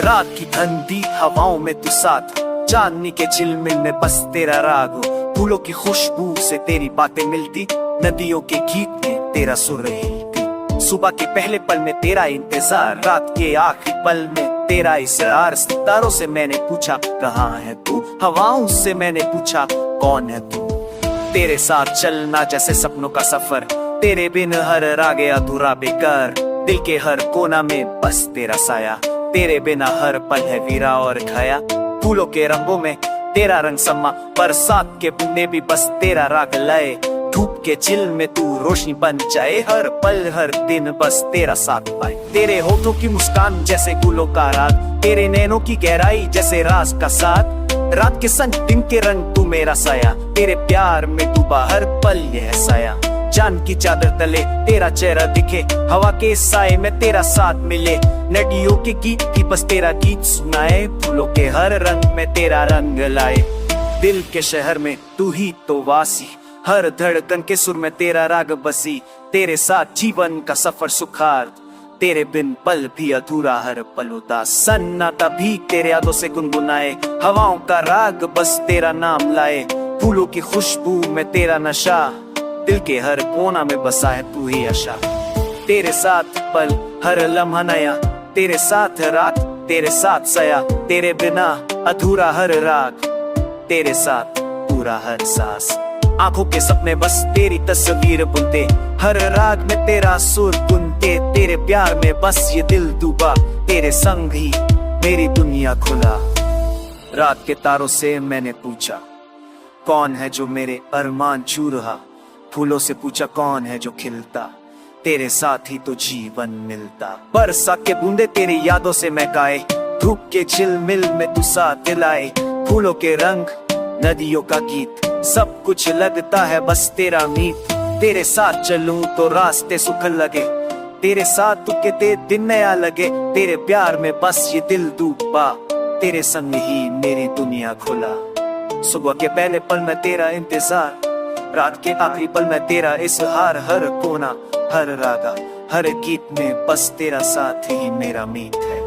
रात की ठंडी हवाओं में तू साथ, चांदनी के झिलमिल में बस तेरा राग, फूलों की खुशबू से तेरी बातें मिलती, नदियों के गीत में तेरा सुर हिलती। सुबह के पहले पल में तेरा इंतजार, रात के आखिरी पल में तेरा इसरार। सितारों से मैंने पूछा कहाँ है तू, हवाओं से मैंने पूछा कौन है तू। तेरे साथ चलना जैसे सपनों का सफर, तेरे बिन हर राग अधूरा बेकार। दिल के हर कोना में बस तेरा साया, तेरे बिना हर पल है वीरा और खाया। फूलों के रंगों में तेरा रंग समा, बरसात के बूंदे भी बस तेरा राग लाए। धूप के चिल में तू रोशनी बन जाए, हर पल हर दिन बस तेरा साथ पाए। तेरे होठों की मुस्कान जैसे गुलों का राग, तेरे नैनों की गहराई जैसे राज का साथ। रात के संग दिन के रंग तू मेरा साया, तेरे प्यार में डूबा हर पल यह साया। चांद की चादर तले तेरा चेहरा दिखे, हवा के साए में तेरा साथ मिले। नदियों के गीत की बस तेरा गीत सुनाए, फूलों के हर रंग में तेरा रंग लाए। दिल के शहर में तू ही तो वासी, हर धड़कन के सुर में तेरा राग बसी। तेरे साथ जीवन का सफर सुखार, तेरे बिन पल भी अधूरा हर पल उदास। सन्नाटा भी तेरे यादों से गुनगुनाए, हवाओं का राग बस तेरा नाम लाए। फूलों की खुशबू में तेरा नशा, दिल के हर कोना में बसा है तू ही आशा। तेरे साथ पल हर लम्हा नया, तेरे साथ रात तेरे साथ सया। तेरे बिना अधूरा हर राग, तेरे साथ पूरा हर सांस। आंखों के सपने बस तेरी तस्वीर बुनते, हर राग में तेरा सुर बुनते। तेरे प्यार में बस ये दिल डूबा, तेरे संग ही मेरी दुनिया खुला। रात के तारों से मैंने पूछा कौन है जो मेरे अरमान छू रहा, फूलों से पूछा कौन है जो खिलता, तेरे साथ ही तो जीवन मिलता। बरसात के बूंदे तेरी यादों से महकाए, धूप के झिलमिल में तू साथ दिलाए। फूलों के रंग नदियों का गीत, सब कुछ लगता है बस तेरा मीत। तेरे साथ चलूं तो रास्ते सुख लगे, तेरे साथ तुके दिन नया लगे। तेरे प्यार में बस ये दिल डूबा, तेरे संग ही मेरी दुनिया खुला। सुबह के पहले पल में तेरा इंतजार, रात के आखिरी पल में तेरा इजहार। हर कोना हर रागा हर गीत में बस तेरा साथ ही मेरा मीत है।